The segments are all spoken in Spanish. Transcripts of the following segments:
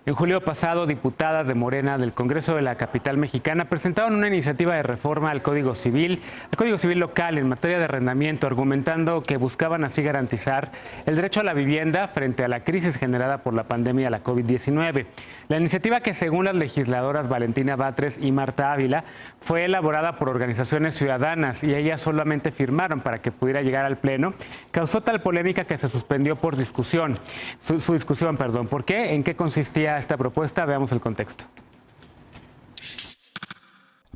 En julio pasado, diputadas de Morena del Congreso de la capital mexicana presentaron una iniciativa de reforma al Código Civil local en materia de arrendamiento, argumentando que buscaban así garantizar el derecho a la vivienda frente a la crisis generada por la pandemia de la COVID-19. La iniciativa, que según las legisladoras Valentina Batres y Marta Ávila, fue elaborada por organizaciones ciudadanas y ellas solamente firmaron para que pudiera llegar al Pleno, causó tal polémica que se suspendió por discusión. Su discusión. ¿Por qué? ¿En qué consistía esta propuesta? Veamos el contexto.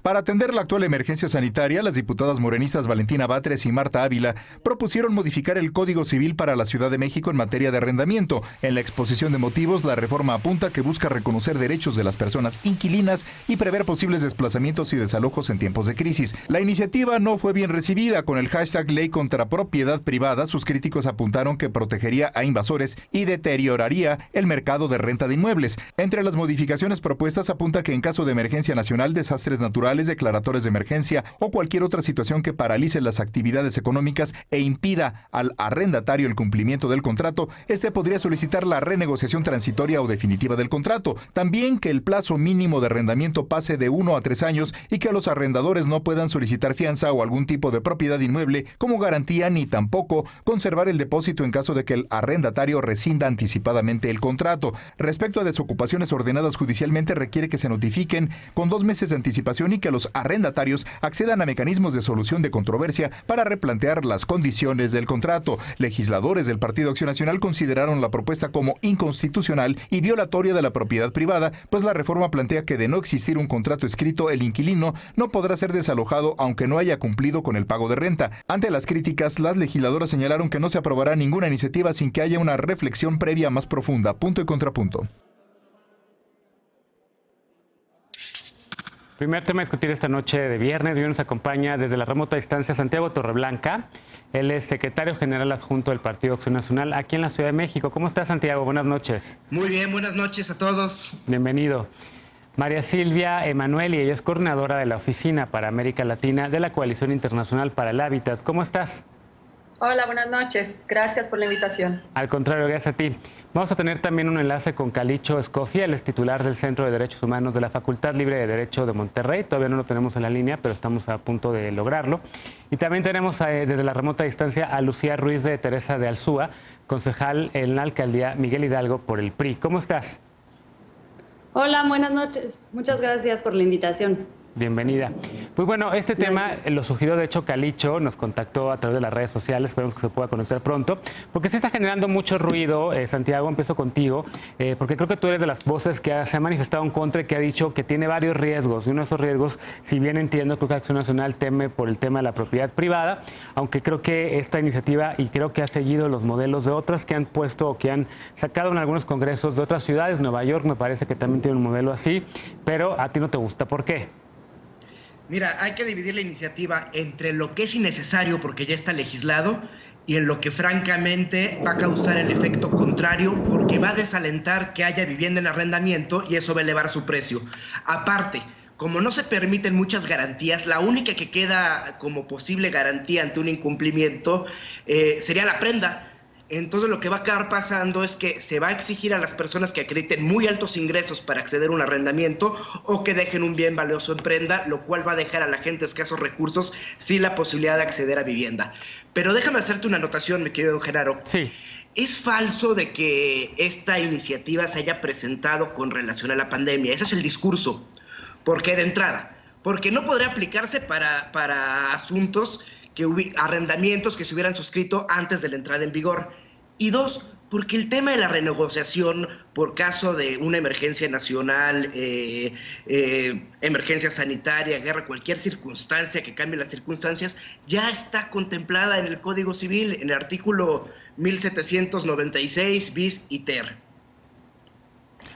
Para atender la actual emergencia sanitaria, las diputadas morenistas Valentina Batres y Marta Ávila propusieron modificar el Código Civil para la Ciudad de México en materia de arrendamiento. En la exposición de motivos, la reforma apunta que busca reconocer derechos de las personas inquilinas y prever posibles desplazamientos y desalojos en tiempos de crisis. La iniciativa no fue bien recibida. Con el hashtag Ley contra Propiedad Privada, sus críticos apuntaron que protegería a invasores y deterioraría el mercado de renta de inmuebles. Entre las modificaciones propuestas apunta que en caso de emergencia nacional, desastres naturales, declaratorios de emergencia o cualquier otra situación que paralice las actividades económicas e impida al arrendatario el cumplimiento del contrato, este podría solicitar la renegociación transitoria o definitiva del contrato. También que el plazo mínimo de arrendamiento pase de 1 a 3 años y que los arrendadores no puedan solicitar fianza o algún tipo de propiedad inmueble como garantía, ni tampoco conservar el depósito en caso de que el arrendatario rescinda anticipadamente el contrato. Respecto a desocupaciones ordenadas judicialmente, requiere que se notifiquen con 2 meses de anticipación y que los arrendatarios accedan a mecanismos de solución de controversia para replantear las condiciones del contrato. Legisladores del Partido Acción Nacional consideraron la propuesta como inconstitucional y violatoria de la propiedad privada, pues la reforma plantea que de no existir un contrato escrito, el inquilino no podrá ser desalojado aunque no haya cumplido con el pago de renta. Ante las críticas, las legisladoras señalaron que no se aprobará ninguna iniciativa sin que haya una reflexión previa más profunda. Punto y contrapunto. Primer tema a discutir esta noche de viernes. Hoy nos acompaña desde la remota distancia Santiago Torreblanca. Él es secretario general adjunto del Partido Acción Nacional aquí en la Ciudad de México. ¿Cómo estás, Santiago? Buenas noches. Muy bien, buenas noches a todos. Bienvenido. María Silvia Emanueli, ella es coordinadora de la Oficina para América Latina de la Coalición Internacional para el Hábitat. ¿Cómo estás? Hola, buenas noches. Gracias por la invitación. Al contrario, gracias a ti. Vamos a tener también un enlace con Calicho Escofía, él es titular del Centro de Derechos Humanos de la Facultad Libre de Derecho de Monterrey. Todavía no lo tenemos en la línea, pero estamos a punto de lograrlo. Y también tenemos desde la remota distancia a Lucía Ruiz de Teresa de Alzúa, concejal en la alcaldía Miguel Hidalgo por el PRI. ¿Cómo estás? Hola, buenas noches. Muchas gracias por la invitación. Bienvenida. Pues bueno, este tema lo sugirió de hecho Calicho, nos contactó a través de las redes sociales, esperemos que se pueda conectar pronto, porque se está generando mucho ruido. Santiago, empiezo contigo, porque creo que tú eres de las voces que se ha manifestado en contra y que ha dicho que tiene varios riesgos, y uno de esos riesgos, si bien entiendo, creo que Acción Nacional teme por el tema de la propiedad privada, aunque creo que esta iniciativa, y creo que ha seguido los modelos de otras que han puesto o que han sacado en algunos congresos de otras ciudades. Nueva York me parece que también tiene un modelo así, pero a ti no te gusta. ¿Por qué? Mira, hay que dividir la iniciativa entre lo que es innecesario porque ya está legislado y en lo que francamente va a causar el efecto contrario porque va a desalentar que haya vivienda en arrendamiento y eso va a elevar su precio. Aparte, como no se permiten muchas garantías, la única que queda como posible garantía ante un incumplimiento sería la prenda. Entonces lo que va a acabar pasando es que se va a exigir a las personas que acrediten muy altos ingresos para acceder a un arrendamiento o que dejen un bien valioso en prenda, lo cual va a dejar a la gente de escasos recursos sin la posibilidad de acceder a vivienda. Pero déjame hacerte una anotación, mi querido Genaro. Sí. Es falso de que esta iniciativa se haya presentado con relación a la pandemia. Ese es el discurso. ¿Por qué de entrada? Porque no podría aplicarse para asuntos arrendamientos que se hubieran suscrito antes de la entrada en vigor. Y dos, porque el tema de la renegociación por caso de una emergencia nacional, emergencia sanitaria, guerra, cualquier circunstancia que cambie las circunstancias, ya está contemplada en el Código Civil, en el artículo 1796 bis y ter.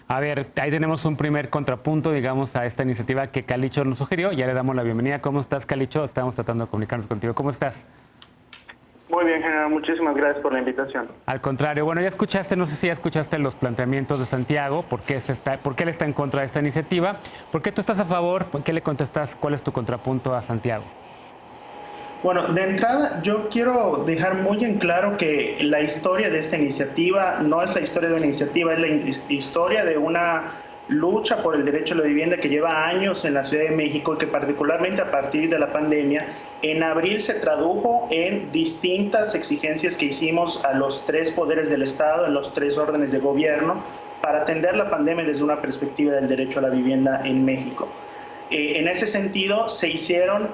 A ver, ahí tenemos un primer contrapunto, digamos, a esta iniciativa que Calicho nos sugirió. Ya le damos la bienvenida. ¿Cómo estás, Calicho? Estamos tratando de comunicarnos contigo. ¿Cómo estás? Muy bien, general. Muchísimas gracias por la invitación. Al contrario. Bueno, ya escuchaste, no sé si ya escuchaste los planteamientos de Santiago. ¿Por qué él está en contra de esta iniciativa? ¿Por qué tú estás a favor? ¿Por qué le contestas? ¿Cuál es tu contrapunto a Santiago? Bueno, de entrada yo quiero dejar muy en claro que la historia de esta iniciativa no es la historia de una iniciativa, es la historia de una lucha por el derecho a la vivienda que lleva años en la Ciudad de México y que particularmente a partir de la pandemia, en abril se tradujo en distintas exigencias que hicimos a los 3 poderes del Estado, en los 3 órdenes de gobierno, para atender la pandemia desde una perspectiva del derecho a la vivienda en México. En ese sentido, se hicieron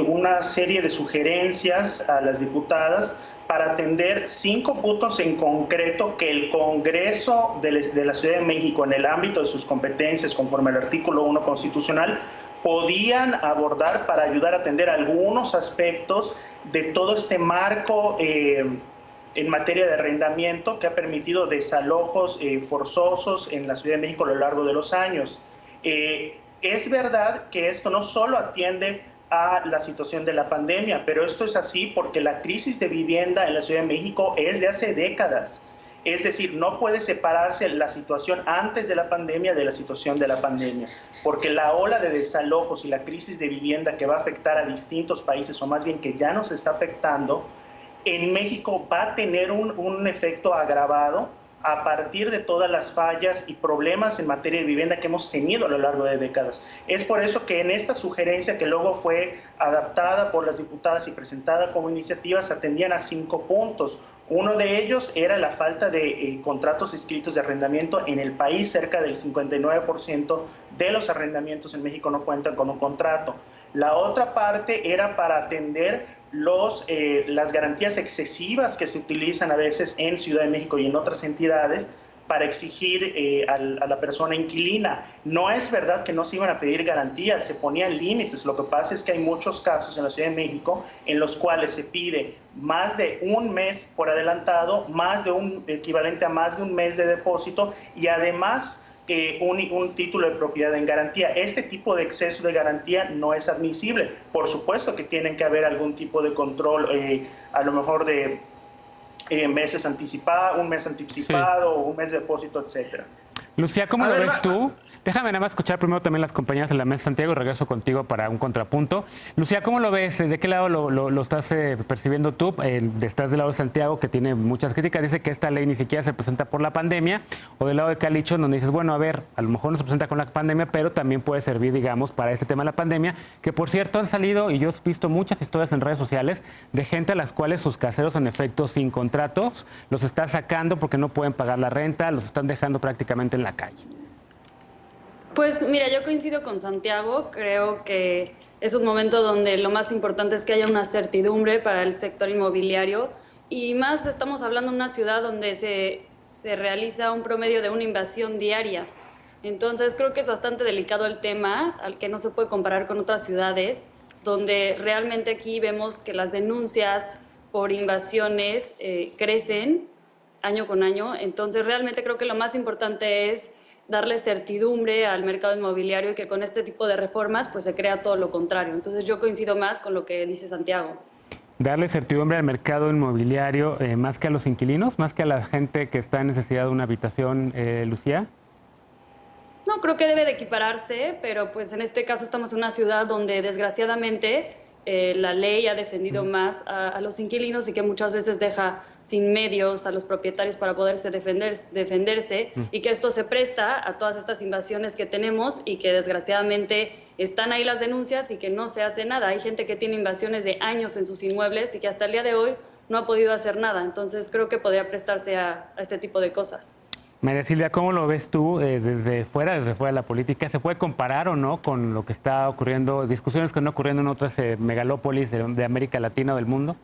una serie de sugerencias a las diputadas para atender 5 puntos en concreto que el Congreso de la Ciudad de México, en el ámbito de sus competencias, conforme al artículo 1 constitucional, podían abordar para ayudar a atender algunos aspectos de todo este marco en materia de arrendamiento que ha permitido desalojos forzosos en la Ciudad de México a lo largo de los años. Es verdad que esto no solo atiende a la situación de la pandemia, pero esto es así porque la crisis de vivienda en la Ciudad de México es de hace décadas. Es decir, no puede separarse la situación antes de la pandemia de la situación de la pandemia, porque la ola de desalojos y la crisis de vivienda que va a afectar a distintos países, o más bien que ya nos está afectando, en México va a tener un efecto agravado a partir de todas las fallas y problemas en materia de vivienda que hemos tenido a lo largo de décadas. Es por eso que en esta sugerencia, que luego fue adaptada por las diputadas y presentada como iniciativa, se atendían a 5 puntos. Uno de ellos era la falta de contratos escritos de arrendamiento en el país. Cerca del 59% de los arrendamientos en México no cuentan con un contrato. La otra parte era para atender las garantías excesivas que se utilizan a veces en Ciudad de México y en otras entidades para exigir a la persona inquilina. No es verdad que no se iban a pedir garantías, se ponían límites. Lo que pasa es que hay muchos casos en la Ciudad de México en los cuales se pide más de un mes por adelantado, equivalente a más de un mes de depósito y además un título de propiedad en garantía. Este tipo de exceso de garantía no es admisible. Por supuesto que tienen que haber algún tipo de control, a lo mejor de meses anticipados, un mes anticipado, sí, o un mes de depósito, etcétera. Lucía, ¿cómo lo ves tú? Déjame nada más escuchar primero también las compañeras de la mesa, Santiago, y regreso contigo para un contrapunto. Lucía, ¿cómo lo ves? ¿De qué lado lo estás percibiendo tú? ¿Estás del lado de Santiago, que tiene muchas críticas? Dice que esta ley ni siquiera se presenta por la pandemia, o del lado de Calicho, donde dices, bueno, a ver, a lo mejor no se presenta con la pandemia, pero también puede servir, digamos, para este tema de la pandemia, que por cierto han salido, y yo he visto muchas historias en redes sociales, de gente a las cuales sus caseros, en efecto, sin contratos, los están sacando porque no pueden pagar la renta, los están dejando prácticamente en la calle. Pues mira, yo coincido con Santiago, creo que es un momento donde lo más importante es que haya una certidumbre para el sector inmobiliario y más estamos hablando de una ciudad donde se realiza un promedio de una invasión diaria. Entonces creo que es bastante delicado el tema, al que no se puede comparar con otras ciudades, donde realmente aquí vemos que las denuncias por invasiones crecen año con año. Entonces realmente creo que lo más importante es darle certidumbre al mercado inmobiliario y que con este tipo de reformas pues se crea todo lo contrario. Entonces yo coincido más con lo que dice Santiago. Darle certidumbre al mercado inmobiliario más que a los inquilinos, más que a la gente que está en necesidad de una habitación, Lucía. No, creo que debe de equipararse, pero pues en este caso estamos en una ciudad donde desgraciadamente la ley ha defendido más a los inquilinos y que muchas veces deja sin medios a los propietarios para poderse defenderse y que esto se presta a todas estas invasiones que tenemos y que desgraciadamente están ahí las denuncias y que no se hace nada. Hay gente que tiene invasiones de años en sus inmuebles y que hasta el día de hoy no ha podido hacer nada. Entonces creo que podría prestarse a este tipo de cosas. María Silvia, ¿cómo lo ves tú desde fuera de la política? ¿Se puede comparar o no con lo que está ocurriendo, discusiones que están ocurriendo en otras megalópolis de América Latina o del mundo?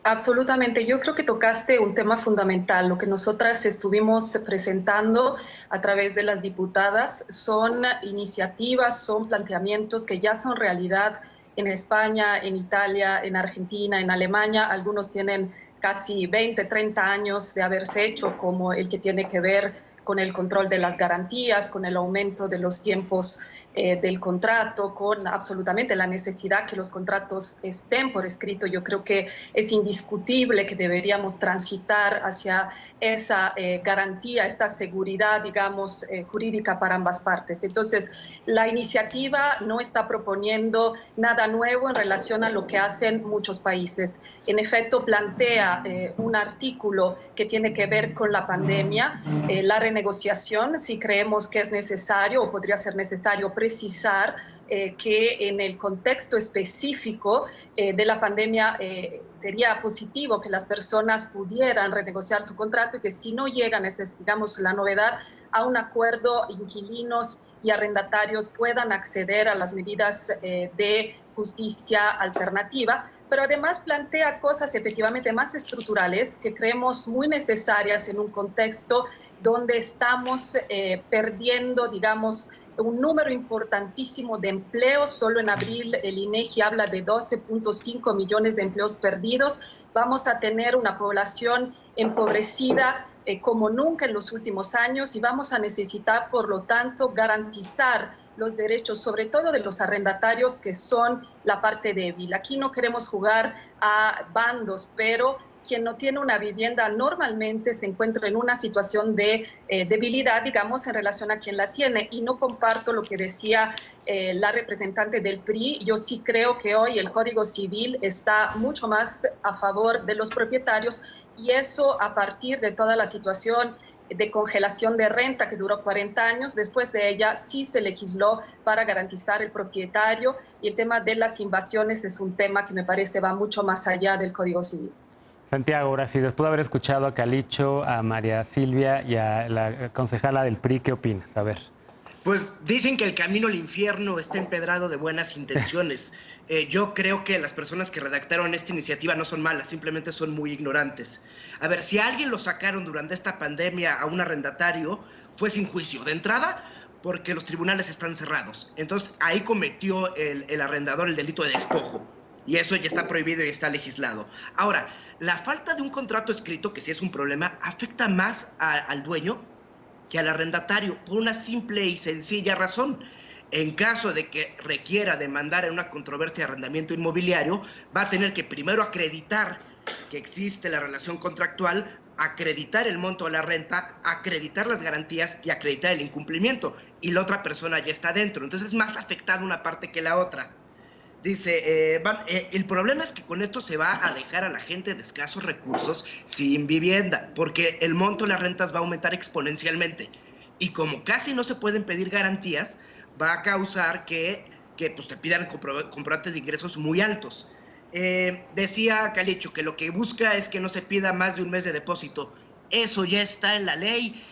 Absolutamente. Yo creo que tocaste un tema fundamental. Lo que nosotras estuvimos presentando a través de las diputadas son iniciativas, son planteamientos que ya son realidad en España, en Italia, en Argentina, en Alemania. Algunos tienen casi 20, 30 años de haberse hecho, como el que tiene que ver con el control de las garantías, con el aumento de los tiempos del contrato, con absolutamente la necesidad que los contratos estén por escrito. Yo creo que es indiscutible que deberíamos transitar hacia esa garantía, esta seguridad, digamos, jurídica para ambas partes. Entonces, la iniciativa no está proponiendo nada nuevo en relación a lo que hacen muchos países. En efecto, plantea un artículo que tiene que ver con la pandemia, la renegociación, si creemos que es necesario o podría ser necesario precisar que en el contexto específico de la pandemia sería positivo que las personas pudieran renegociar su contrato y que si no llegan, esta es, digamos, la novedad, a un acuerdo, inquilinos y arrendatarios puedan acceder a las medidas de justicia alternativa, pero además plantea cosas efectivamente más estructurales que creemos muy necesarias en un contexto donde estamos perdiendo, digamos, un número importantísimo de empleos. Solo en abril el INEGI habla de 12.5 millones de empleos perdidos. Vamos a tener una población empobrecida como nunca en los últimos años y vamos a necesitar, por lo tanto, garantizar los derechos, sobre todo de los arrendatarios, que son la parte débil. Aquí no queremos jugar a bandos, pero quien no tiene una vivienda normalmente se encuentra en una situación de debilidad, digamos, en relación a quien la tiene. Y no comparto lo que decía la representante del PRI. Yo sí creo que hoy el Código Civil está mucho más a favor de los propietarios, y eso a partir de toda la situación de congelación de renta que duró 40 años. Después de ella sí se legisló para garantizar el propietario, y el tema de las invasiones es un tema que me parece va mucho más allá del Código Civil. Santiago, ahora sí, después de haber escuchado a Calicho, a María Silvia y a la concejala del PRI, ¿qué opinas? A ver. Pues dicen que el camino al infierno está empedrado de buenas intenciones. Yo creo que las personas que redactaron esta iniciativa no son malas, simplemente son muy ignorantes. A ver, si a alguien lo sacaron durante esta pandemia a un arrendatario, fue sin juicio. De entrada, porque los tribunales están cerrados. Entonces, ahí cometió el arrendador el delito de despojo. Y eso ya está prohibido y está legislado. Ahora, la falta de un contrato escrito, que sí es un problema, afecta más al dueño que al arrendatario, por una simple y sencilla razón. En caso de que requiera demandar en una controversia de arrendamiento inmobiliario, va a tener que primero acreditar que existe la relación contractual, acreditar el monto de la renta, acreditar las garantías y acreditar el incumplimiento. Y la otra persona ya está dentro. Entonces es más afectada una parte que la otra. Dice, el problema es que con esto se va a dejar a la gente de escasos recursos sin vivienda, porque el monto de las rentas va a aumentar exponencialmente. Y como casi no se pueden pedir garantías, va a causar que pues, te pidan comprobantes de ingresos muy altos. Decía Calicho que lo que busca es que no se pida más de un mes de depósito. Eso ya está en la ley.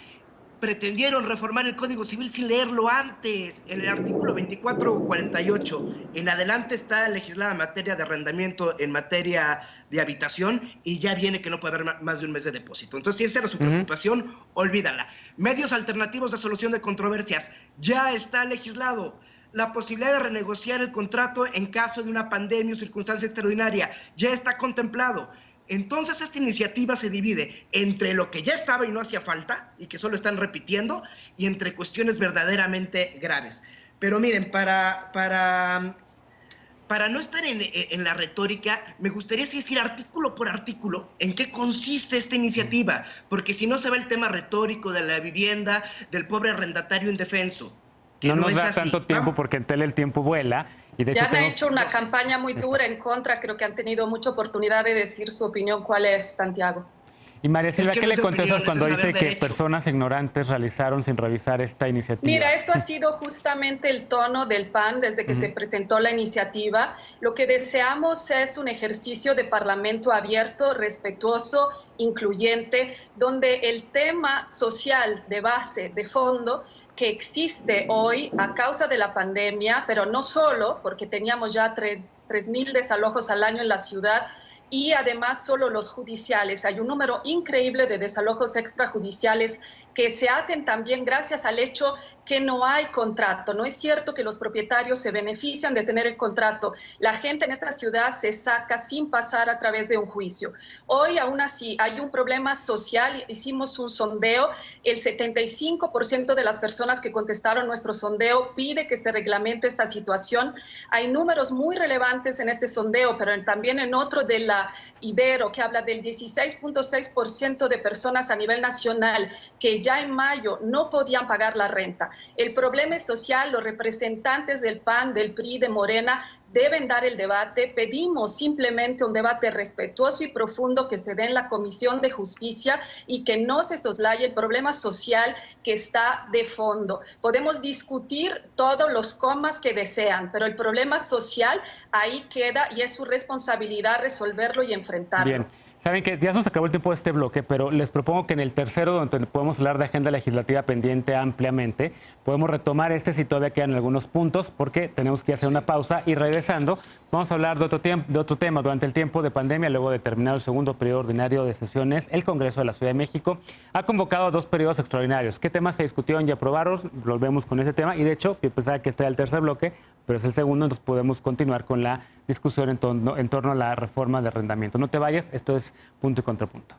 Pretendieron reformar el Código Civil sin leerlo antes. En el artículo 2448 en adelante está legislada en materia de arrendamiento, en materia de habitación, y ya viene que no puede haber más de un mes de depósito. Entonces, si esa era su preocupación, olvídala. Medios alternativos de solución de controversias, ya está legislado. La posibilidad de renegociar el contrato en caso de una pandemia o circunstancia extraordinaria, ya está contemplado. Entonces esta iniciativa se divide entre lo que ya estaba y no hacía falta y que solo están repitiendo, y entre cuestiones verdaderamente graves. Pero miren, para no estar en la retórica, me gustaría decir artículo por artículo en qué consiste esta iniciativa, porque si no se va el tema retórico de la vivienda, del pobre arrendatario indefenso. No nos da tanto tiempo porque en tele el tiempo vuela. Y de hecho ya han hecho una campaña muy dura en contra, creo que han tenido mucha oportunidad de decir su opinión. ¿Cuál es, Santiago? Y María Silvia, ¿qué le contestas cuando dice que personas ignorantes realizaron sin revisar esta iniciativa? Mira, esto ha sido justamente el tono del PAN desde que se presentó la iniciativa. Lo que deseamos es un ejercicio de parlamento abierto, respetuoso, incluyente, donde el tema social de base, de fondo, que existe hoy a causa de la pandemia, pero no solo, porque teníamos ya 3.000 desalojos al año en la ciudad, y además solo los judiciales. Hay un número increíble de desalojos extrajudiciales que se hacen también gracias al hecho que no hay contrato. No es cierto que los propietarios se benefician de tener el contrato. La gente en esta ciudad se saca sin pasar a través de un juicio. Hoy aún así hay un problema social. Hicimos un sondeo. El 75% de las personas que contestaron nuestro sondeo pide que se reglamente esta situación. Hay números muy relevantes en este sondeo, pero también en otro de la Ibero, que habla del 16.6% de personas a nivel nacional que ya en mayo no podían pagar la renta. El problema es social. Los representantes del PAN, del PRI, de Morena deben dar el debate. Pedimos simplemente un debate respetuoso y profundo que se dé en la Comisión de Justicia y que no se soslaye el problema social que está de fondo. Podemos discutir todos los comas que desean, pero el problema social ahí queda y es su responsabilidad resolverlo y enfrentarlo. Bien. Saben que ya se nos acabó el tiempo de este bloque, pero les propongo que en el tercero, donde podemos hablar de agenda legislativa pendiente ampliamente, podemos retomar si todavía quedan algunos puntos, porque tenemos que hacer una pausa y regresando vamos a hablar de otro tema. Durante el tiempo de pandemia, luego de terminar el segundo periodo ordinario de sesiones, el Congreso de la Ciudad de México ha convocado a 2 periodos extraordinarios. ¿Qué temas se discutieron y aprobaron? Volvemos con ese tema y de hecho, yo pensaba que este era el tercer bloque, pero es el segundo, entonces podemos continuar con la discusión en torno a la reforma de arrendamiento. No te vayas, esto es Punto y Contrapunto.